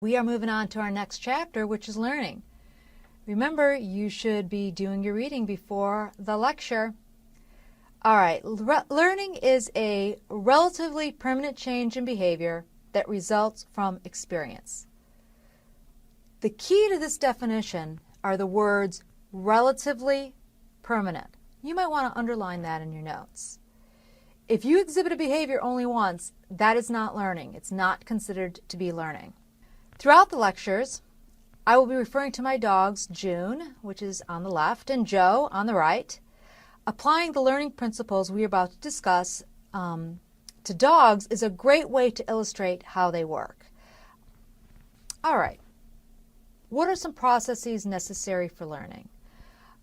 We are moving on to our next chapter, which is learning. Remember, you should be doing your reading before the lecture. All right, learning is a relatively permanent change in behavior that results from experience. The key to this definition are the words relatively permanent. You might want to underline that in your notes. If you exhibit a behavior only once, that is not learning. It's not considered to be learning. Throughout the lectures, I will be referring to my dogs, June, which is on the left, and Joe on the right. Applying the learning principles we are about to discuss to dogs is a great way to illustrate how they work. All right, what are some processes necessary for learning?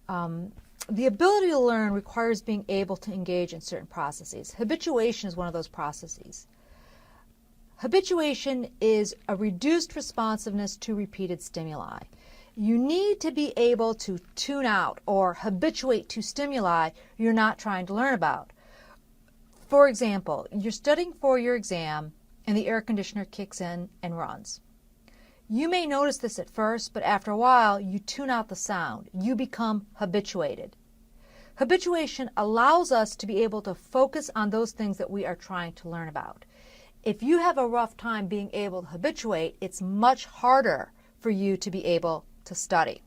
The ability to learn requires being able to engage in certain processes. Habituation is one of those processes. Habituation is a reduced responsiveness to repeated stimuli. You need to be able to tune out or habituate to stimuli you're not trying to learn about. For example, you're studying for your exam and the air conditioner kicks in and runs. You may notice this at first, but after a while you tune out the sound. You become habituated. Habituation allows us to be able to focus on those things that we are trying to learn about. If you have a rough time being able to habituate, it's much harder for you to be able to study.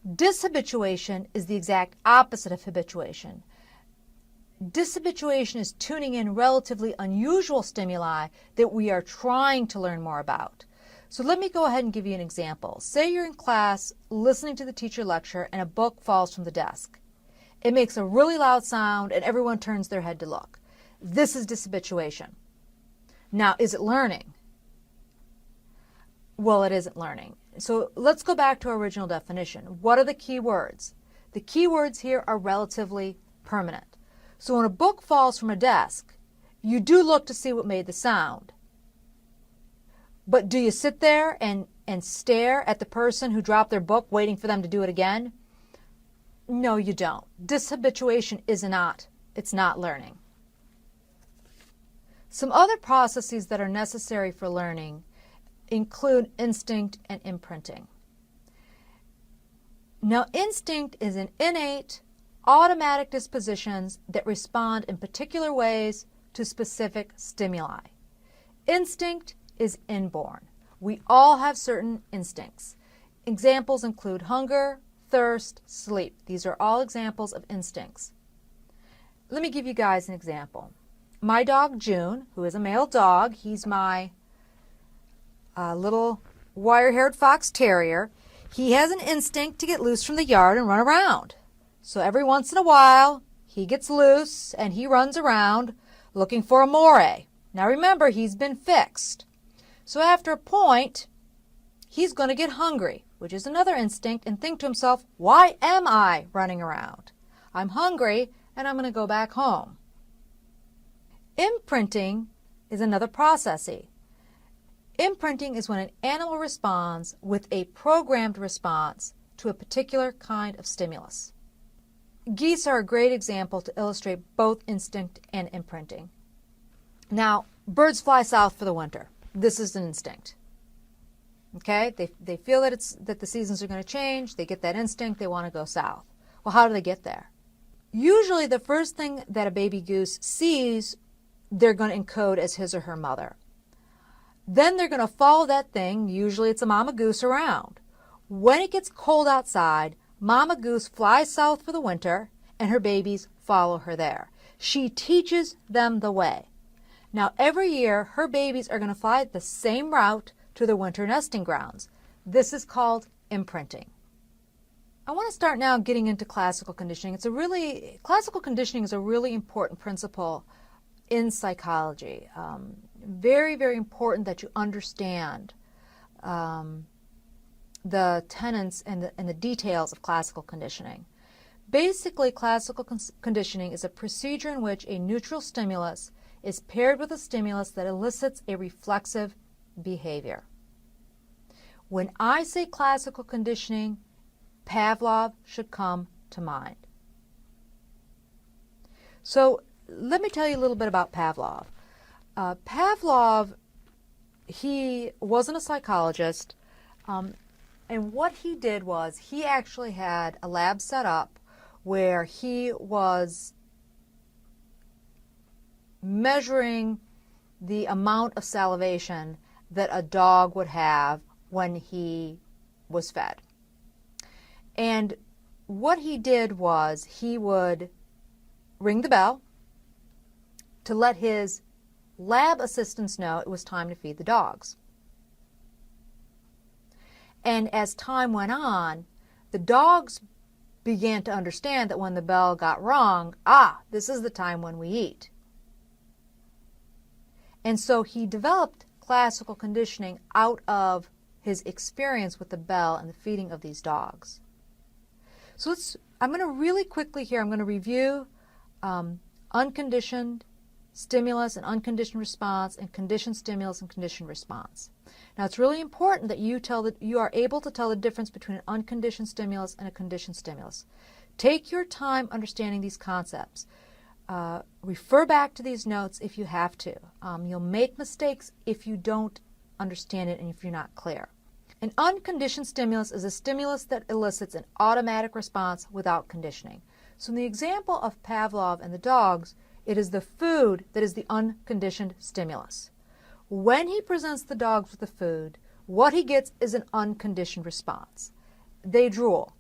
Dishabituation is the exact opposite of habituation. Dishabituation is tuning in relatively unusual stimuli that we are trying to learn more about. So let me go ahead and give you an example. Say you're in class listening to the teacher lecture and a book falls from the desk. It makes a really loud sound and everyone turns their head to look. This is dishabituation. Now, is it learning? Well, it isn't learning. So let's go back to our original definition. What are the key words? The key words here are relatively permanent. So when a book falls from a desk, you do look to see what made the sound. But do you sit there and stare at the person who dropped their book waiting for them to do it again? No, you don't. Dishabituation it's not learning. Some other processes that are necessary for learning include instinct and imprinting. Now, instinct is an innate, automatic dispositions that respond in particular ways to specific stimuli. Instinct is inborn. We all have certain instincts. Examples include hunger, thirst, sleep. These are all examples of instincts. Let me give you guys an example. My dog June, who is a male dog, he's my little wire-haired fox terrier. He has an instinct to get loose from the yard and run around. So every once in a while, he gets loose and he runs around looking for a moray. Now remember, he's been fixed. So after a point, he's going to get hungry, which is another instinct, and think to himself, why am I running around? I'm hungry and I'm going to go back home. Imprinting is another process. Imprinting is when an animal responds with a programmed response to a particular kind of stimulus. Geese are a great example to illustrate both instinct and imprinting. Now, birds fly south for the winter. This is an instinct. Okay? They feel that the seasons are going to change. They get that instinct. They want to go south. Well, how do they get there? Usually the first thing that a baby goose sees, they're going to encode as his or her mother. Then they're going to follow that thing, usually it's a mama goose, around. When it gets cold outside, mama goose flies south for the winter and her babies follow her there. She teaches them the way. Now every year her babies are going to fly the same route to their winter nesting grounds. This is called imprinting. I want to start now getting into classical conditioning. Classical conditioning is a really important principle in psychology. Very, very important that you understand the tenets and the details of classical conditioning. Basically, classical conditioning is a procedure in which a neutral stimulus is paired with a stimulus that elicits a reflexive behavior. When I say classical conditioning, Pavlov should come to mind. So let me tell you a little bit about Pavlov. Pavlov he wasn't a psychologist, and what he did was he actually had a lab set up where he was measuring the amount of salivation that a dog would have when he was fed. And what he did was he would ring the bell to let his lab assistants know it was time to feed the dogs. And as time went on, the dogs began to understand that when the bell got rung, this is the time when we eat. And so he developed classical conditioning out of his experience with the bell and the feeding of these dogs. So I'm going to really quickly here, I'm going to review unconditioned stimulus and unconditioned response, and conditioned stimulus and conditioned response. Now, it's really important that you are able to tell the difference between an unconditioned stimulus and a conditioned stimulus. Take your time understanding these concepts. Refer back to these notes if you have to. You'll make mistakes if you don't understand it and if you're not clear. An unconditioned stimulus is a stimulus that elicits an automatic response without conditioning. So in the example of Pavlov and the dogs, it is the food that is the unconditioned stimulus. When he presents the dogs with the food, what he gets is an unconditioned response. They drool.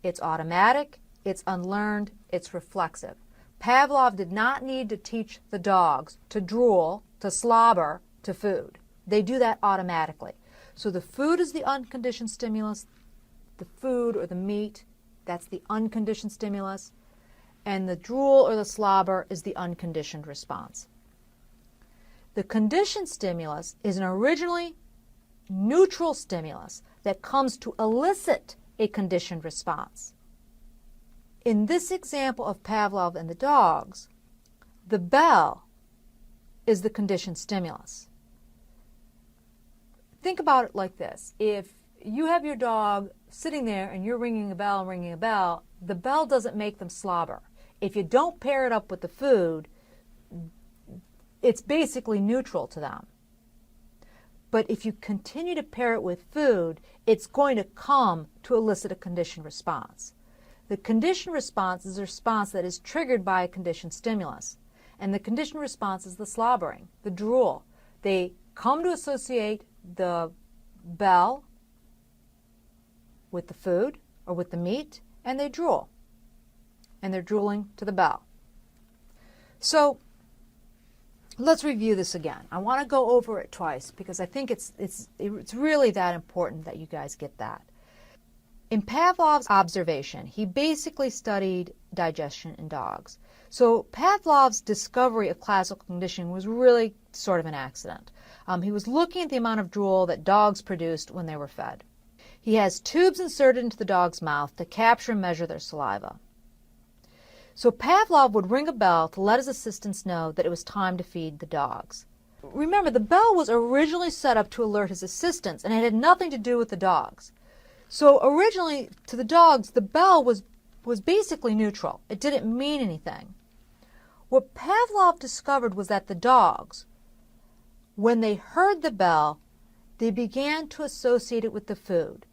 It's automatic, it's unlearned, it's reflexive. Pavlov did not need to teach the dogs to drool, to slobber, to food. They do that automatically. So the food is the unconditioned stimulus, the food or the meat, that's the unconditioned stimulus, and the drool or the slobber is the unconditioned response. The conditioned stimulus is an originally neutral stimulus that comes to elicit a conditioned response. In this example of Pavlov and the dogs, the bell is the conditioned stimulus. Think about it like this. If you have your dog sitting there and you're ringing a bell, the bell doesn't make them slobber. If you don't pair it up with the food, it's basically neutral to them. But if you continue to pair it with food, it's going to come to elicit a conditioned response. The conditioned response is a response that is triggered by a conditioned stimulus. And the conditioned response is the slobbering, the drool. They come to associate the bell with the food or with the meat, and they drool. And they're drooling to the bell. So let's review this again. I want to go over it twice because I think it's really that important that you guys get that. In Pavlov's observation, he basically studied digestion in dogs. So Pavlov's discovery of classical conditioning was really sort of an accident. He was looking at the amount of drool that dogs produced when they were fed. He has tubes inserted into the dog's mouth to capture and measure their saliva. So Pavlov would ring a bell to let his assistants know that it was time to feed the dogs. Remember, the bell was originally set up to alert his assistants, and it had nothing to do with the dogs. So originally, to the dogs, the bell was basically neutral. It didn't mean anything. What Pavlov discovered was that the dogs, when they heard the bell, they began to associate it with the food,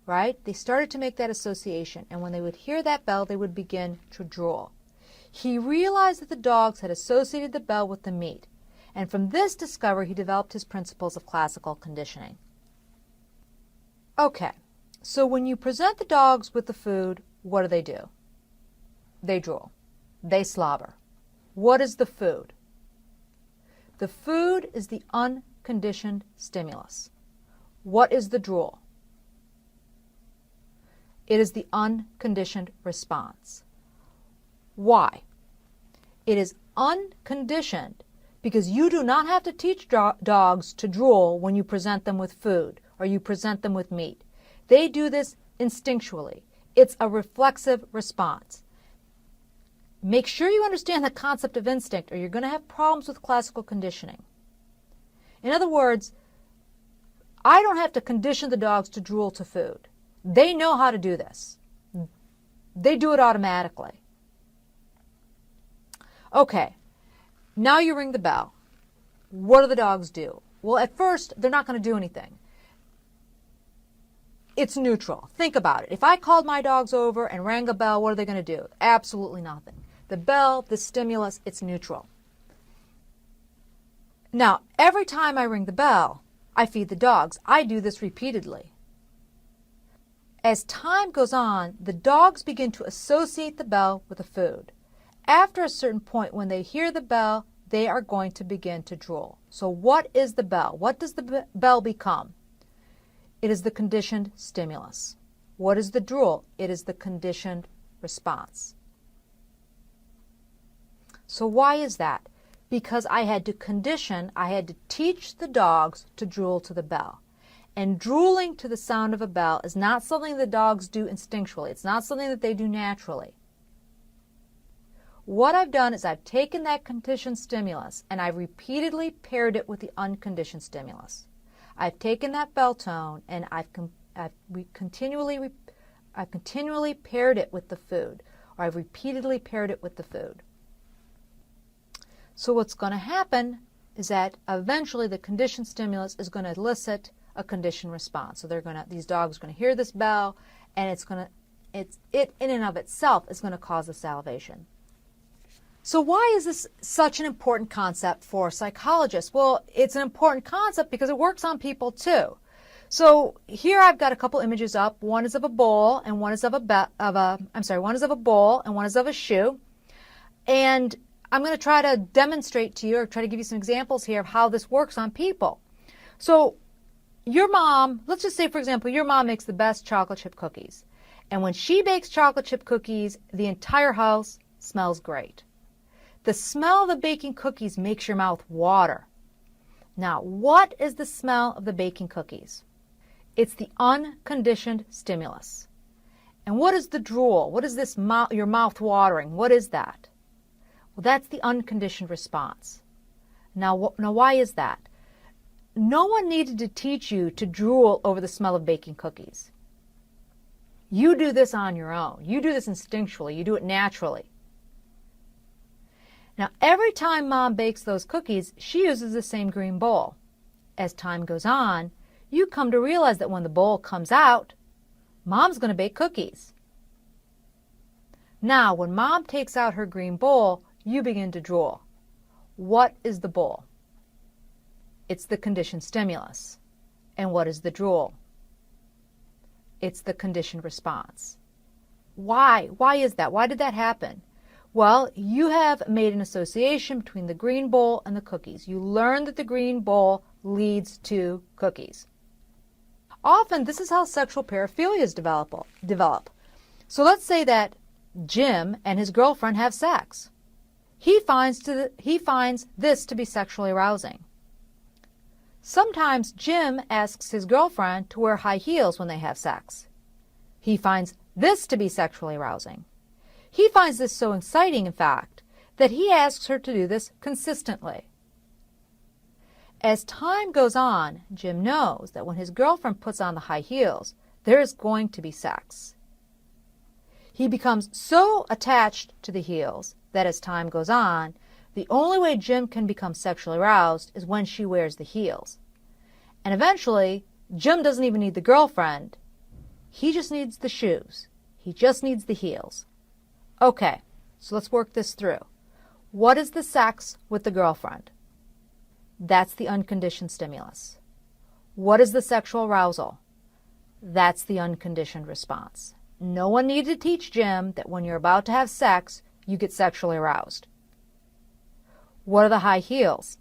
right? They started to make that association, and when they would hear that bell, they would begin to drool. He realized that the dogs had associated the bell with the meat, and from this discovery, he developed his principles of classical conditioning. Okay, so when you present the dogs with the food, what do? They drool. They slobber. What is the food? The food is the unconditioned stimulus. What is the drool? It is the unconditioned response. Why? It is unconditioned because you do not have to teach dogs to drool when you present them with food or you present them with meat. They do this instinctually. It's a reflexive response. Make sure you understand the concept of instinct or you're going to have problems with classical conditioning. In other words, I don't have to condition the dogs to drool to food. They know how to do this. They do it automatically. Okay, now you ring the bell. What do the dogs do? Well, at first, they're not going to do anything. It's neutral. Think about it. If I called my dogs over and rang a bell, what are they going to do? Absolutely nothing. The bell, the stimulus, it's neutral. Now, every time I ring the bell, I feed the dogs. I do this repeatedly. As time goes on, the dogs begin to associate the bell with the food. After a certain point, when they hear the bell, they are going to begin to drool. So what is the bell? What does the bell become? It is the conditioned stimulus. What is the drool? It is the conditioned response. So why is that? Because I had to teach the dogs to drool to the bell. And drooling to the sound of a bell is not something the dogs do instinctually. It's not something that they do naturally. What I've done is I've taken that conditioned stimulus and I've repeatedly paired it with the unconditioned stimulus. I've taken that bell tone and I've continually paired it with the food, or I've repeatedly paired it with the food. So what's going to happen is that eventually the conditioned stimulus is going to elicit a conditioned response. So these dogs are going to hear this bell, and it in and of itself is going to cause the salivation. So why is this such an important concept for psychologists? Well, it's an important concept because it works on people too. So here I've got a couple images up. One is of a bowl, and one is of a bowl, and one is of a shoe. And I'm going to try to demonstrate to you, or try to give you some examples here of how this works on people. So your mom, let's just say, for example, your mom makes the best chocolate chip cookies. And when she bakes chocolate chip cookies, the entire house smells great. The smell of the baking cookies makes your mouth water. Now, what is the smell of the baking cookies? It's the unconditioned stimulus. And what is the drool? What is this your mouth watering? What is that? Well, that's the unconditioned response. Now, why is that? No one needed to teach you to drool over the smell of baking cookies. You do this on your own. You do this instinctually. You do it naturally. Now, every time Mom bakes those cookies, she uses the same green bowl. As time goes on, you come to realize that when the bowl comes out, Mom's going to bake cookies. Now, when Mom takes out her green bowl, you begin to drool. What is the bowl? It's the conditioned stimulus. And what is the drool? It's the conditioned response. Why? Why is that? Why did that happen? Well, you have made an association between the green bowl and the cookies. You learn that the green bowl leads to cookies. Often, this is how sexual paraphilias develop. So let's say that Jim and his girlfriend have sex. He finds this to be sexually arousing. Sometimes Jim asks his girlfriend to wear high heels when they have sex. He finds this to be sexually arousing. He finds this so exciting, in fact, that he asks her to do this consistently. As time goes on, Jim knows that when his girlfriend puts on the high heels, there is going to be sex. He becomes so attached to the heels that as time goes on, the only way Jim can become sexually aroused is when she wears the heels. And eventually, Jim doesn't even need the girlfriend. He just needs the shoes. He just needs the heels. Okay, so let's work this through. What is the sex with the girlfriend? That's the unconditioned stimulus. What is the sexual arousal? That's the unconditioned response. No one needed to teach Jim that when you're about to have sex, you get sexually aroused. What are the high heels?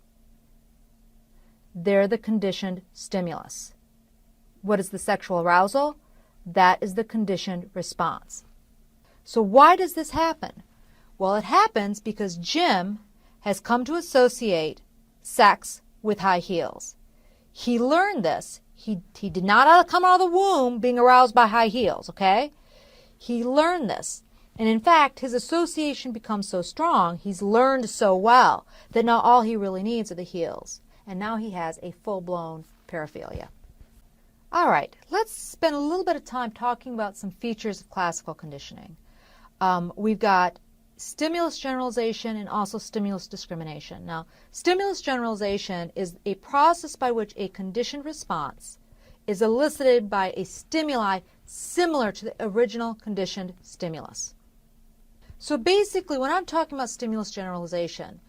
They're the conditioned stimulus. What is the sexual arousal? That is the conditioned response. So why does this happen? Well, it happens because Jim has come to associate sex with high heels. He learned this. He did not come out of the womb being aroused by high heels, okay? He learned this. And in fact, his association becomes so strong, he's learned so well, that now all he really needs are the heels. And now he has a full-blown paraphilia. All right, let's spend a little bit of time talking about some features of classical conditioning. We've got stimulus generalization and also stimulus discrimination. Now, stimulus generalization is a process by which a conditioned response is elicited by a stimuli similar to the original conditioned stimulus. So basically, when I'm talking about stimulus generalization,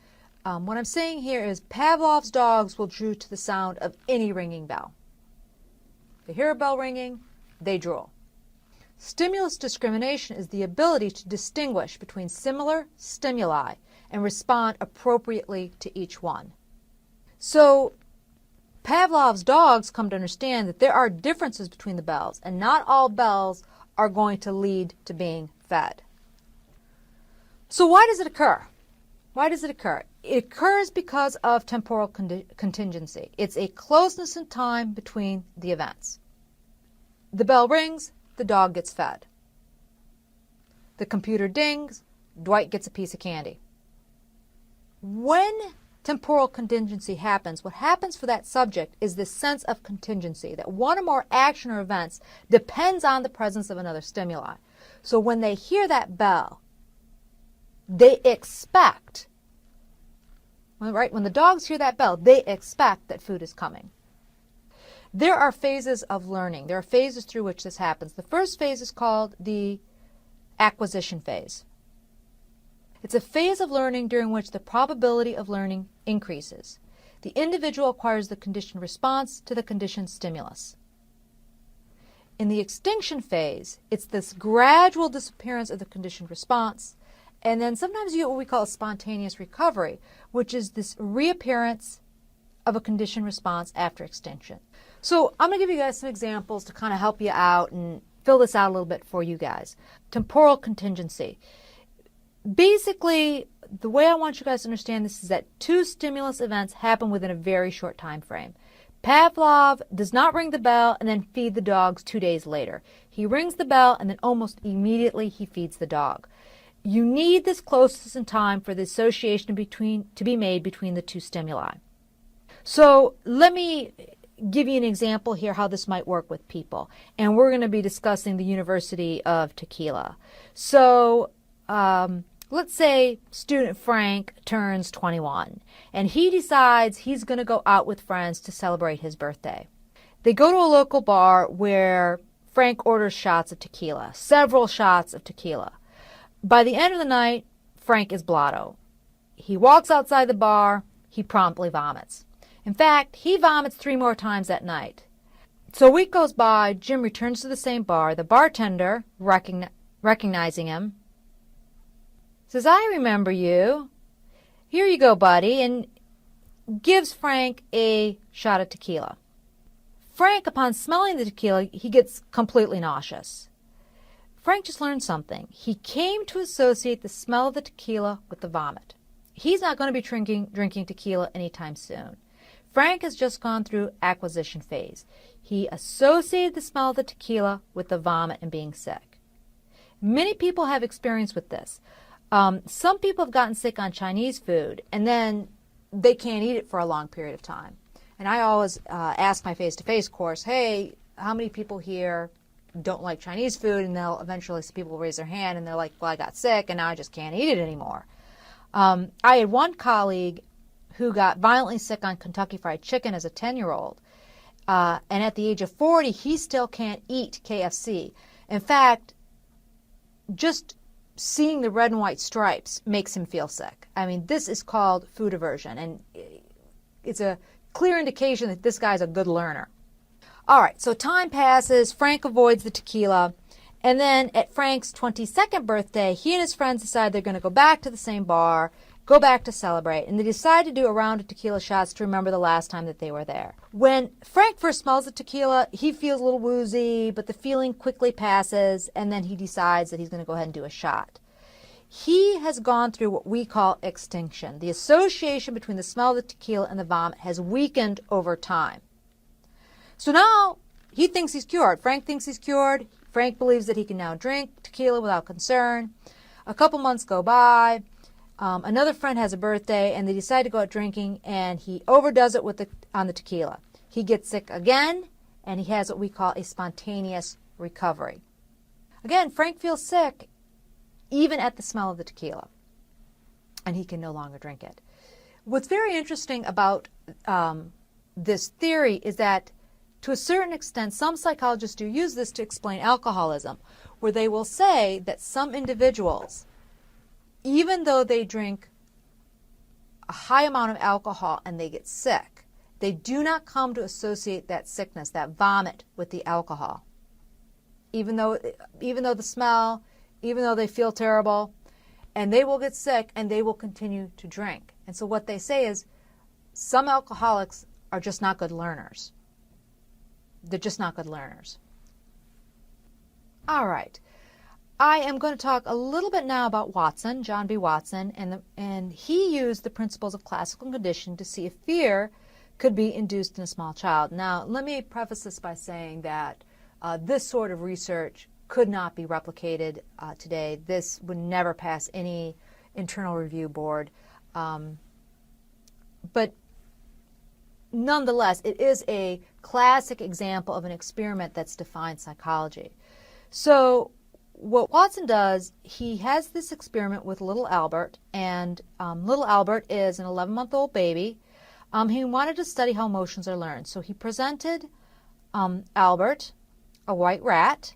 what I'm saying here is Pavlov's dogs will drool to the sound of any ringing bell. They hear a bell ringing, they drool. Stimulus discrimination is the ability to distinguish between similar stimuli and respond appropriately to each one. So Pavlov's dogs come to understand that there are differences between the bells, and not all bells are going to lead to being fed. So why does it occur? Why does it occur? It occurs because of temporal contingency. It's a closeness in time between the events. The bell rings, the dog gets fed. The computer dings, Dwight gets a piece of candy. When temporal contingency happens, what happens for that subject is this sense of contingency, that one or more action or events depends on the presence of another stimuli. So when they hear that bell, they expect, right? When the dogs hear that bell, they expect that food is coming. There are phases of learning. There are phases through which this happens. The first phase is called the acquisition phase. It's a phase of learning during which the probability of learning increases. The individual acquires the conditioned response to the conditioned stimulus. In the extinction phase, it's this gradual disappearance of the conditioned response, and then sometimes you get what we call a spontaneous recovery, which is this reappearance of a conditioned response after extinction. So I'm going to give you guys some examples to kind of help you out and fill this out a little bit for you guys. Temporal contingency. Basically, the way I want you guys to understand this is that two stimulus events happen within a very short time frame. Pavlov does not ring the bell and then feed the dogs 2 days later. He rings the bell and then almost immediately he feeds the dog. You need this closeness in time for the association to be made between the two stimuli. So let me give you an example here how this might work with people. And we're going to be discussing the University of Tequila. So let's say student Frank turns 21 and he decides he's going to go out with friends to celebrate his birthday. They go to a local bar where Frank orders shots of tequila, several shots of tequila. By the end of the night, Frank is blotto. He walks outside the bar, he promptly vomits. In fact, he vomits 3 more times that night. So a week goes by, Jim returns to the same bar. The bartender, recognizing him, says, "I remember you. Here you go, buddy," and gives Frank a shot of tequila. Frank, upon smelling the tequila, he gets completely nauseous. Frank just learned something. He came to associate the smell of the tequila with the vomit. He's not going to be drinking tequila anytime soon. Frank has just gone through acquisition phase. He associated the smell of the tequila with the vomit and being sick. Many people have experience with this. Some people have gotten sick on Chinese food, and then they can't eat it for a long period of time. And I always ask my face-to-face course, hey, how many people here don't like Chinese food? And they'll eventually, some people will raise their hand, and they're like, well, I got sick, and now I just can't eat it anymore. I had one colleague who got violently sick on Kentucky Fried Chicken as a 10-year-old. And at the age of 40, he still can't eat KFC. In fact, just seeing the red and white stripes makes him feel sick. I mean, this is called food aversion, and it's a clear indication that this guy's a good learner. All right, so time passes. Frank avoids the tequila. And then at Frank's 22nd birthday, he and his friends decide they're going to go back to the same bar, go back to celebrate, and they decide to do a round of tequila shots to remember the last time that they were there. When Frank first smells the tequila, he feels a little woozy, but the feeling quickly passes, and then he decides that he's going to go ahead and do a shot. He has gone through what we call extinction. The association between the smell of the tequila and the vomit has weakened over time. So now he thinks he's cured. Frank thinks he's cured. Frank believes that he can now drink tequila without concern. A couple months go by. Another friend has a birthday, and they decide to go out drinking, and he overdoes it on the tequila. He gets sick again, and he has what we call a spontaneous recovery. Again, Frank feels sick even at the smell of the tequila. and he can no longer drink it. What's very interesting about this theory is that, to a certain extent, some psychologists do use this to explain alcoholism, where they will say that some individuals, even though they drink a high amount of alcohol and they get sick, they do not come to associate that sickness, that vomit, with the alcohol. Even though the smell, even though they feel terrible, and they will get sick and they will continue to drink. And so what they say is some alcoholics are just not good learners. They're just not good learners. All right. I am going to talk a little bit now about Watson, John B. Watson, and he used the principles of classical conditioning to see if fear could be induced in a small child. Now, let me preface this by saying that this sort of research could not be replicated today. This would never pass any internal review board. But nonetheless, it is a classic example of an experiment that's defined psychology. So what Watson does, he has this experiment with little Albert, and little Albert is an 11-month-old baby. He wanted to study how emotions are learned. So he presented Albert a white rat,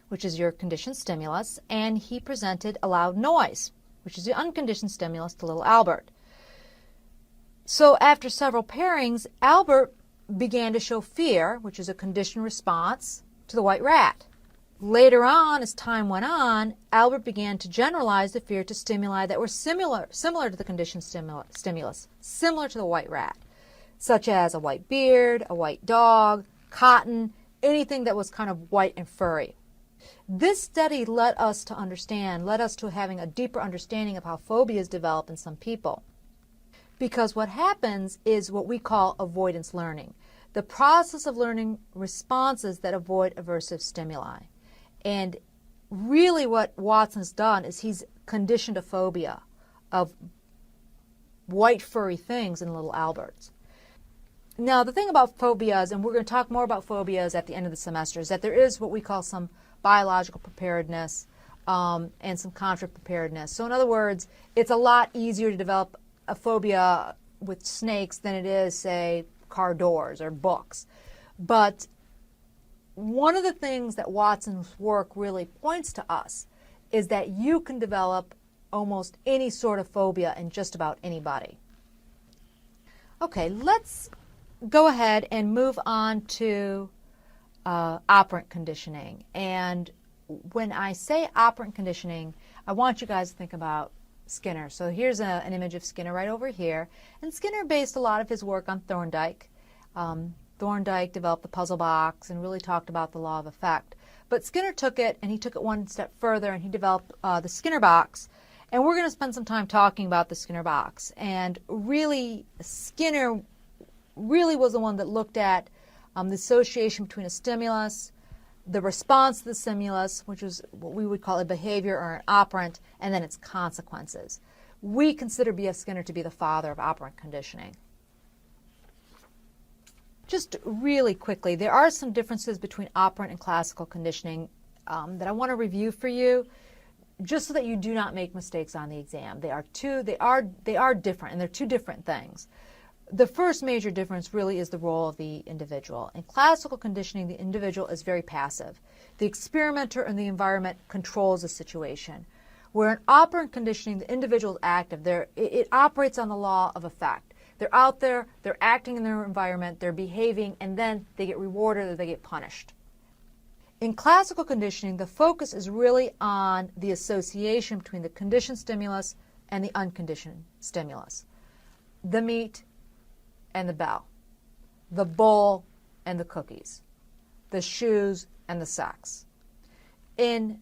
which is your conditioned stimulus, and he presented a loud noise, which is the unconditioned stimulus, to little Albert. So after several pairings, Albert began to show fear, which is a conditioned response to the white rat. Later on, as time went on, Albert began to generalize the fear to stimuli that were similar to the conditioned stimulus, similar to the white rat, such as a white beard, a white dog, cotton, anything that was kind of white and furry. This study led us to having a deeper understanding of how phobias develop in some people. Because what happens is what we call avoidance learning, the process of learning responses that avoid aversive stimuli. And really what Watson's done is he's conditioned a phobia of white furry things in little Alberts. Now, the thing about phobias, and we're going to talk more about phobias at the end of the semester, is that there is what we call some biological preparedness and some contra preparedness. So in other words, it's a lot easier to develop a phobia with snakes than it is, say, car doors or books. But one of the things that Watson's work really points to us is that you can develop almost any sort of phobia in just about anybody. Okay, let's go ahead and move on to operant conditioning. And when I say operant conditioning, I want you guys to think about Skinner. So here's an image of Skinner right over here. And Skinner based a lot of his work on Thorndike. Thorndike developed the puzzle box and really talked about the law of effect. But Skinner took it, and he took it one step further, and he developed the Skinner box. And we're going to spend some time talking about the Skinner box. And really, Skinner really was the one that looked at the association between a stimulus, the response to the stimulus, which is what we would call a behavior or an operant, and then its consequences. We consider B.F. Skinner to be the father of operant conditioning. Just really quickly, there are some differences between operant and classical conditioning that I want to review for you, just so that you do not make mistakes on the exam. They are different, and they're two different things. The first major difference really is the role of the individual. In classical conditioning, the individual is very passive. The experimenter and the environment controls the situation. Where in operant conditioning, the individual is active. It operates on the law of effect. They're out there, they're acting in their environment, they're behaving, and then they get rewarded or they get punished. In classical conditioning, the focus is really on the association between the conditioned stimulus and the unconditioned stimulus. The meat and the bell, the bowl and the cookies, the shoes and the sex. In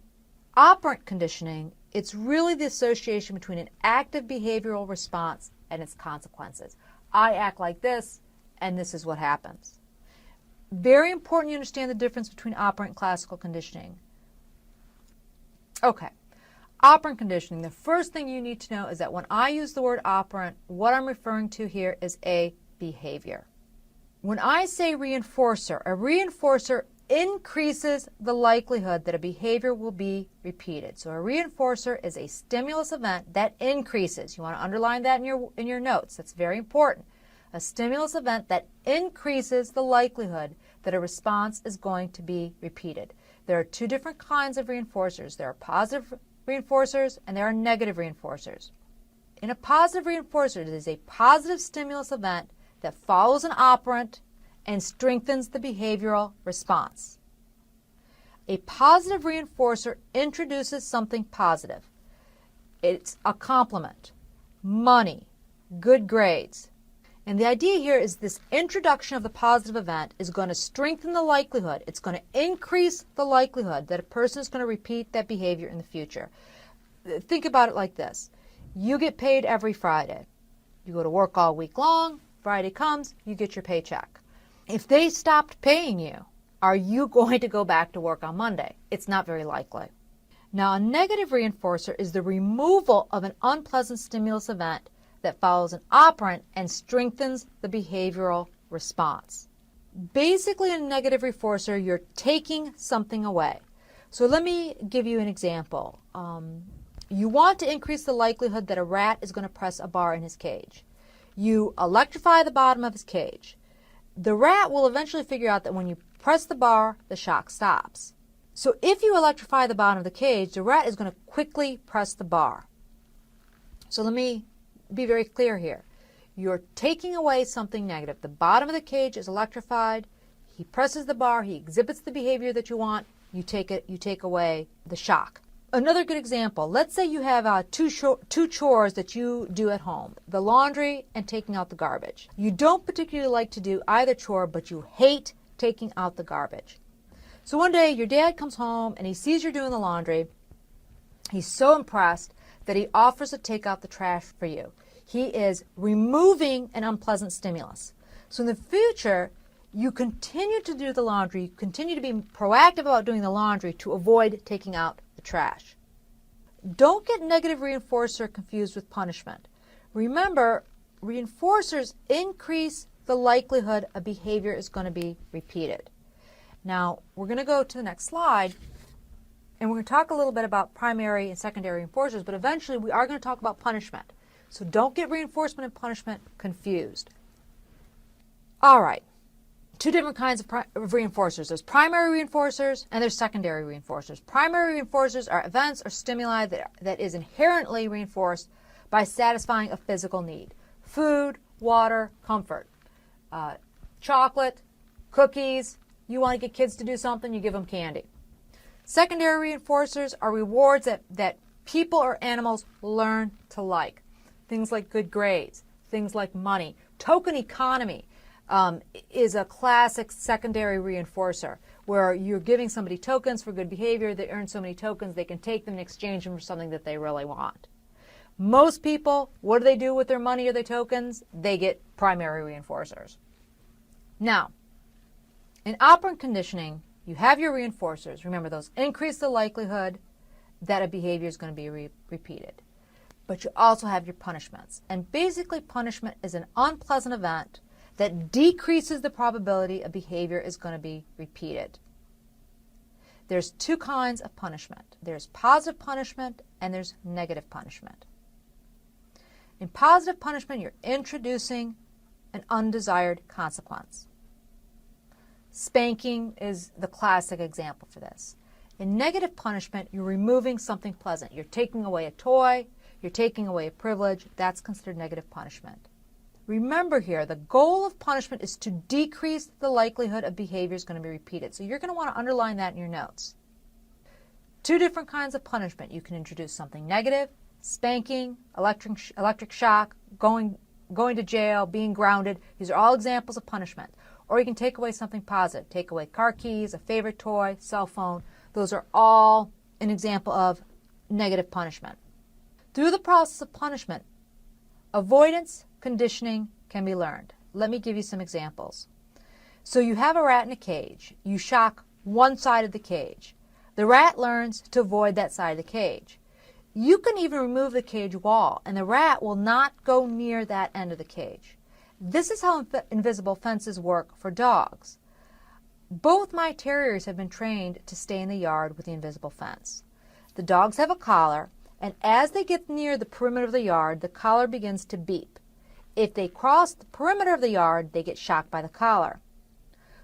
operant conditioning, it's really the association between an active behavioral response and its consequences. I act like this, and this is what happens. Very important you understand the difference between operant and classical conditioning. Okay, operant conditioning. The first thing you need to know is that when I use the word operant, what I'm referring to here is a behavior. When I say reinforcer, a reinforcer increases the likelihood that a behavior will be repeated. So a reinforcer is a stimulus event that increases. You want to underline that in your notes. That's very important. A stimulus event that increases the likelihood that a response is going to be repeated. There are two different kinds of reinforcers. There are positive reinforcers and there are negative reinforcers. In a positive reinforcer, it is a positive stimulus event that follows an operant and strengthens the behavioral response. A positive reinforcer introduces something positive. It's a compliment, money, good grades. And the idea here is this introduction of the positive event is going to strengthen the likelihood. It's going to increase the likelihood that a person is going to repeat that behavior in the future. Think about it like this. You get paid every Friday. You go to work all week long. Friday comes, you get your paycheck. If they stopped paying you, are you going to go back to work on Monday? It's not very likely. Now, a negative reinforcer is the removal of an unpleasant stimulus event that follows an operant and strengthens the behavioral response. Basically, in a negative reinforcer, you're taking something away. So let me give you an example. You want to increase the likelihood that a rat is going to press a bar in his cage. You electrify the bottom of his cage. The rat will eventually figure out that when you press the bar, the shock stops. So if you electrify the bottom of the cage, the rat is going to quickly press the bar. So let me be very clear here. You're taking away something negative. The bottom of the cage is electrified. He presses the bar. He exhibits the behavior that you want. You take away the shock. Another good example. Let's say you have two chores that you do at home. The laundry and taking out the garbage. You don't particularly like to do either chore, but you hate taking out the garbage. So one day your dad comes home and he sees you're doing the laundry. He's so impressed that he offers to take out the trash for you. He is removing an unpleasant stimulus. So in the future, you continue to do the laundry, you continue to be proactive about doing the laundry to avoid taking out the trash. Don't get negative reinforcer confused with punishment. Remember, reinforcers increase the likelihood a behavior is going to be repeated. Now, we're going to go to the next slide. And we're going to talk a little bit about primary and secondary reinforcers, but eventually we are going to talk about punishment. So don't get reinforcement and punishment confused. All right, two different kinds of reinforcers. There's primary reinforcers and there's secondary reinforcers. Primary reinforcers are events or stimuli that is inherently reinforced by satisfying a physical need. Food, water, comfort. Chocolate, cookies. You want to get kids to do something, you give them candy. Secondary reinforcers are rewards that people or animals learn to like. Things like good grades, things like money. Token economy is a classic secondary reinforcer where you're giving somebody tokens for good behavior. They earn so many tokens, they can take them and exchange them for something that they really want. Most people, what do they do with their money or their tokens? They get primary reinforcers. Now, in operant conditioning, you have your reinforcers. Remember, those increase the likelihood that a behavior is going to be repeated. But you also have your punishments. And basically, punishment is an unpleasant event that decreases the probability a behavior is going to be repeated. There's two kinds of punishment. There's positive punishment and there's negative punishment. In positive punishment, you're introducing an undesired consequence. Spanking is the classic example for this. In negative punishment, you're removing something pleasant. You're taking away a toy, you're taking away a privilege. That's considered negative punishment. Remember here, the goal of punishment is to decrease the likelihood of behavior is going to be repeated. So you're going to want to underline that in your notes. Two different kinds of punishment. You can introduce something negative, spanking, electric shock, going to jail, being grounded. These are all examples of punishment. Or you can take away something positive. Take away car keys, a favorite toy, cell phone. Those are all an example of negative punishment. Through the process of punishment, avoidance conditioning can be learned. Let me give you some examples. So you have a rat in a cage. You shock one side of the cage. The rat learns to avoid that side of the cage. You can even remove the cage wall, and the rat will not go near that end of the cage. This is how invisible fences work for dogs. Both my terriers have been trained to stay in the yard with the invisible fence. The dogs have a collar, and as they get near the perimeter of the yard, the collar begins to beep. If they cross the perimeter of the yard, they get shocked by the collar.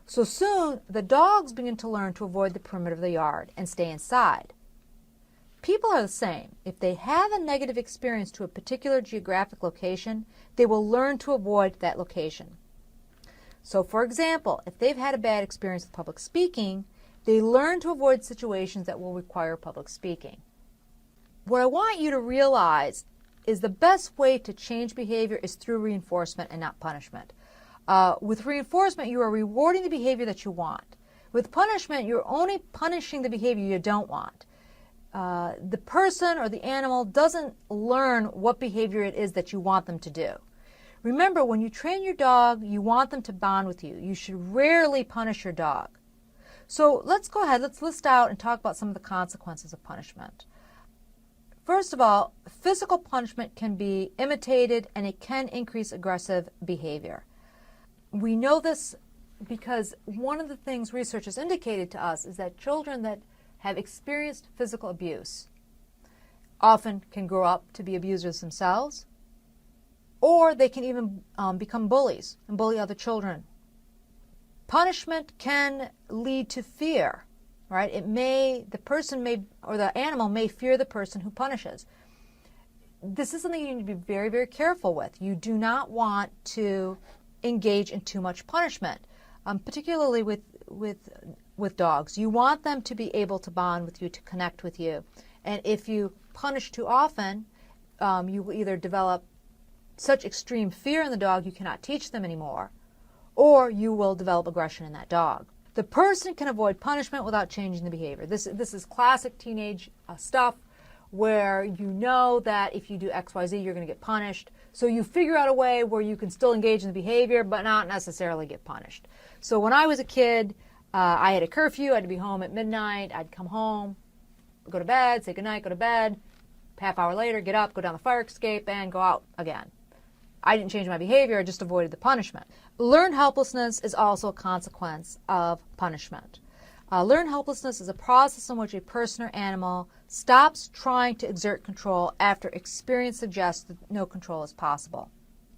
So soon, the dogs begin to learn to avoid the perimeter of the yard and stay inside. People are the same. If they have a negative experience to a particular geographic location, they will learn to avoid that location. So, for example, if they've had a bad experience with public speaking, they learn to avoid situations that will require public speaking. What I want you to realize is the best way to change behavior is through reinforcement and not punishment. With reinforcement, you are rewarding the behavior that you want. With punishment, you're only punishing the behavior you don't want. The person or the animal doesn't learn what behavior it is that you want them to do. Remember, when you train your dog, you want them to bond with you. You should rarely punish your dog. So let's go ahead, let's list out and talk about some of the consequences of punishment. First of all, physical punishment can be imitated and it can increase aggressive behavior. We know this because one of the things research has indicated to us is that children that have experienced physical abuse often can grow up to be abusers themselves, or they can even become bullies and bully other children. Punishment can lead to fear, right? The person may, or the animal may fear the person who punishes. This is something you need to be very, very careful with. You do not want to engage in too much punishment, particularly with dogs. You want them to be able to bond with you, to connect with you. And if you punish too often, you will either develop such extreme fear in the dog you cannot teach them anymore, or you will develop aggression in that dog. The person can avoid punishment without changing the behavior. This is classic teenage stuff where you know that if you do X, Y, Z, you're going to get punished. So you figure out a way where you can still engage in the behavior but not necessarily get punished. So when I was a kid, I had a curfew. I had to be home at midnight. I'd come home, go to bed, say goodnight, go to bed. Half hour later, get up, go down the fire escape, and go out again. I didn't change my behavior, I just avoided the punishment. Learned helplessness is also a consequence of punishment. Learned helplessness is a process in which a person or animal stops trying to exert control after experience suggests that no control is possible.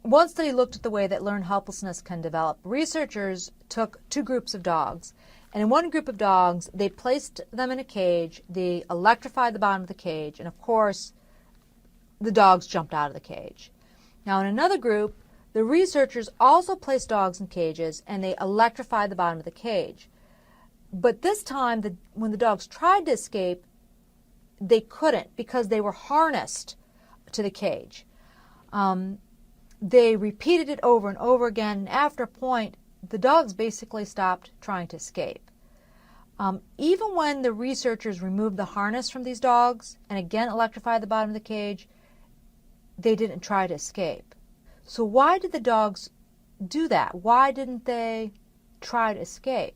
One study looked at the way that learned helplessness can develop. Researchers took two groups of dogs, and in one group of dogs, they placed them in a cage, they electrified the bottom of the cage, and of course, the dogs jumped out of the cage. Now, in another group, the researchers also placed dogs in cages and they electrified the bottom of the cage. But this time, when the dogs tried to escape, they couldn't because they were harnessed to the cage. They repeated it over and over again, and after a point, the dogs basically stopped trying to escape. Even when the researchers removed the harness from these dogs and again electrified the bottom of the cage, they didn't try to escape. So why did the dogs do that? Why didn't they try to escape?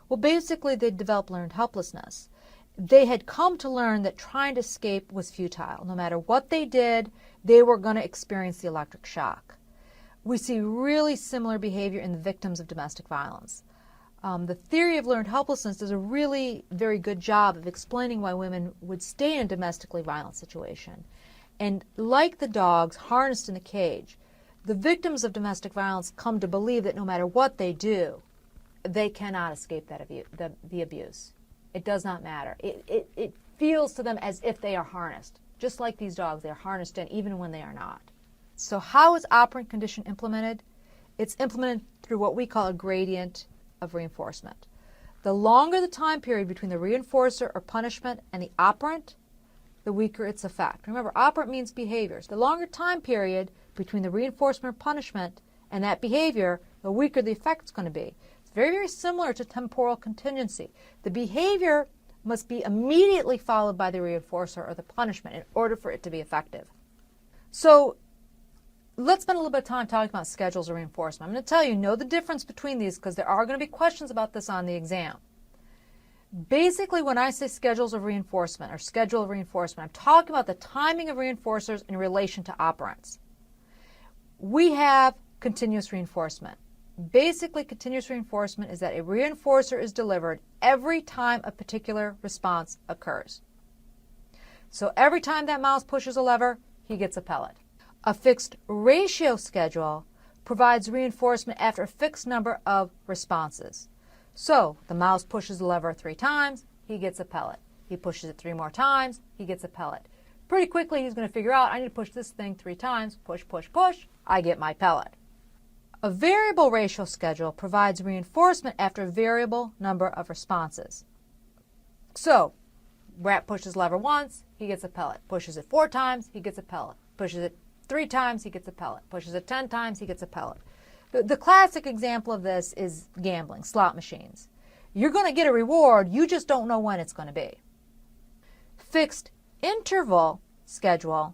Well, basically, they developed learned helplessness. They had come to learn that trying to escape was futile. No matter what they did, they were going to experience the electric shock. We see really similar behavior in the victims of domestic violence. The theory of learned helplessness does a really very good job of explaining why women would stay in a domestically violent situation. And like the dogs harnessed in a cage, the victims of domestic violence come to believe that no matter what they do, they cannot escape the abuse. It does not matter. It feels to them as if they are harnessed. Just like these dogs, they are harnessed in even when they are not. So how is operant condition implemented? It's implemented through what we call a gradient of reinforcement. The longer the time period between the reinforcer or punishment and the operant, the weaker its effect. Remember, operant means behaviors. The longer time period between the reinforcement or punishment and that behavior, the weaker the effect is going to be. It's very, very similar to temporal contingency. The behavior must be immediately followed by the reinforcer or the punishment in order for it to be effective. So let's spend a little bit of time talking about schedules of reinforcement. I'm going to tell you, know the difference between these because there are going to be questions about this on the exam. Basically, when I say schedules of reinforcement or schedule of reinforcement, I'm talking about the timing of reinforcers in relation to operants. We have continuous reinforcement. Basically, continuous reinforcement is that a reinforcer is delivered every time a particular response occurs. So every time that mouse pushes a lever, he gets a pellet. A fixed ratio schedule provides reinforcement after a fixed number of responses. So the mouse pushes the lever 3 times, he gets a pellet. He pushes it 3 more times, he gets a pellet. Pretty quickly he's going to figure out, I need to push this thing 3 times, push, push, push, I get my pellet. A variable ratio schedule provides reinforcement after a variable number of responses. So, rat pushes lever once, he gets a pellet. Pushes it 4 times, he gets a pellet. Pushes it 3 times, he gets a pellet. Pushes it 10 times, he gets a pellet. The classic example of this is gambling, slot machines. You're going to get a reward, you just don't know when it's going to be. Fixed interval schedule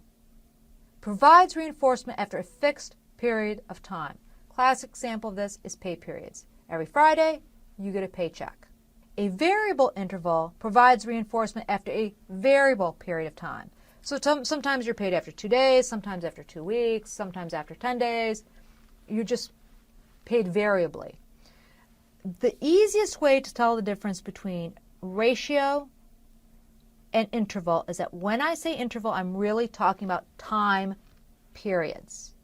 provides reinforcement after a fixed period of time. Classic example of this is pay periods. Every Friday, you get a paycheck. A variable interval provides reinforcement after a variable period of time. So sometimes you're paid after 2 days, sometimes after 2 weeks, sometimes after 10 days. You're just paid variably. The easiest way to tell the difference between ratio and interval is that when I say interval, I'm really talking about time periods.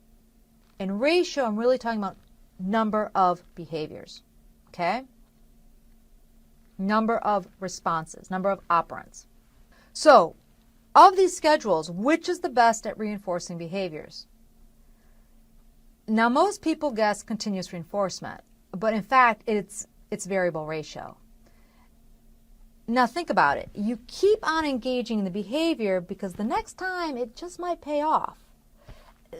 In ratio, I'm really talking about number of behaviors, okay? Number of responses, number of operands. So, of these schedules, which is the best at reinforcing behaviors? Now, most people guess continuous reinforcement, but in fact, it's variable ratio. Now, think about it. You keep on engaging in the behavior because the next time it just might pay off.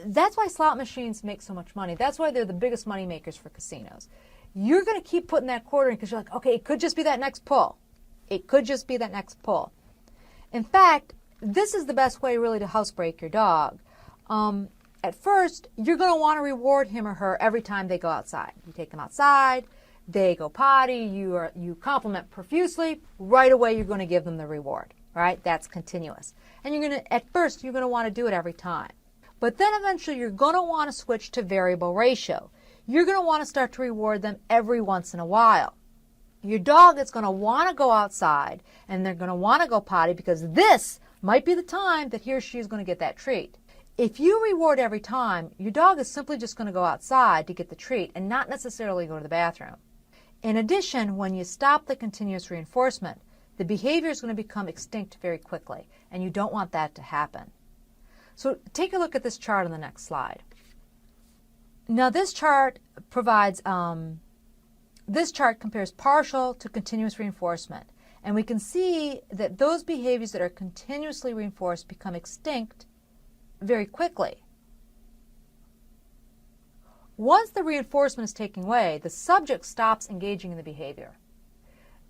That's why slot machines make so much money. That's why they're the biggest money makers for casinos. You're going to keep putting that quarter in because you're like, okay, it could just be that next pull. It could just be that next pull. In fact, this is the best way really to housebreak your dog. At first, you're going to want to reward him or her every time they go outside. You take them outside, they go potty, you compliment profusely, right away you're going to give them the reward. Right? That's continuous. And at first, you're going to want to do it every time. But then eventually you're going to want to switch to variable ratio. You're going to want to start to reward them every once in a while. Your dog is going to want to go outside and they're going to want to go potty because this might be the time that he or she is going to get that treat. If you reward every time, your dog is simply just going to go outside to get the treat and not necessarily go to the bathroom. In addition, when you stop the continuous reinforcement, the behavior is going to become extinct very quickly, and you don't want that to happen. So take a look at this chart on the next slide. Now this chart provides, this chart compares partial to continuous reinforcement. And we can see that those behaviors that are continuously reinforced become extinct very quickly. Once the reinforcement is taken away, the subject stops engaging in the behavior.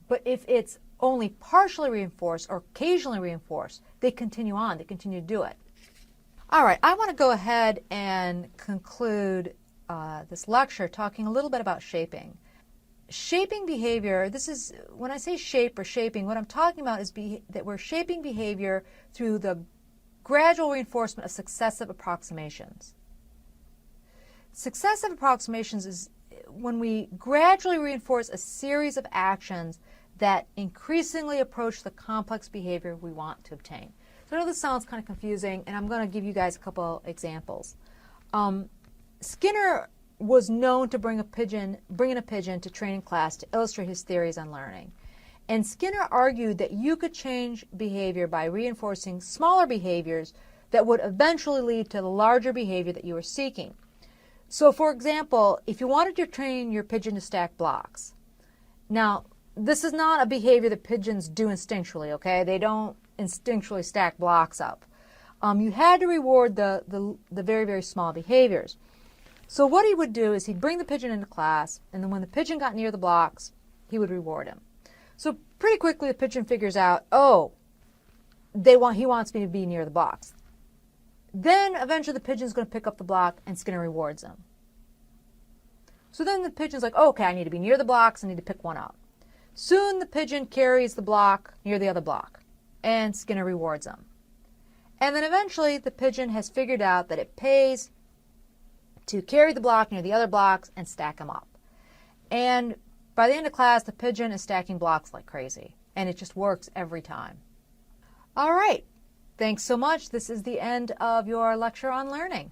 But if it's only partially reinforced or occasionally reinforced, they continue on, they continue to do it. All right, I want to go ahead and conclude this lecture talking a little bit about shaping. Shaping behavior, this is, when I say shape or shaping, what I'm talking about is that we're shaping behavior through the gradual reinforcement of successive approximations. Successive approximations is when we gradually reinforce a series of actions that increasingly approach the complex behavior we want to obtain. So I know this sounds kind of confusing, and I'm going to give you guys a couple examples. Skinner was known to bring in a pigeon to training class to illustrate his theories on learning. And Skinner argued that you could change behavior by reinforcing smaller behaviors that would eventually lead to the larger behavior that you were seeking. So for example, if you wanted to train your pigeon to stack blocks, now this is not a behavior that pigeons do instinctually, okay? They don't instinctually stack blocks up. You had to reward the very, very small behaviors. So what he would do is he'd bring the pigeon into class, and then when the pigeon got near the blocks, he would reward him. So pretty quickly the pigeon figures out, oh, he wants me to be near the blocks. Then eventually the pigeon's going to pick up the block and Skinner rewards him. So then the pigeon's like, oh, okay, I need to be near the blocks, I need to pick one up. Soon the pigeon carries the block near the other block, and Skinner rewards him. And then eventually the pigeon has figured out that it pays to carry the block near the other blocks and stack them up. And by the end of class, the pigeon is stacking blocks like crazy, and it just works every time. All right. Thanks so much. This is the end of your lecture on learning.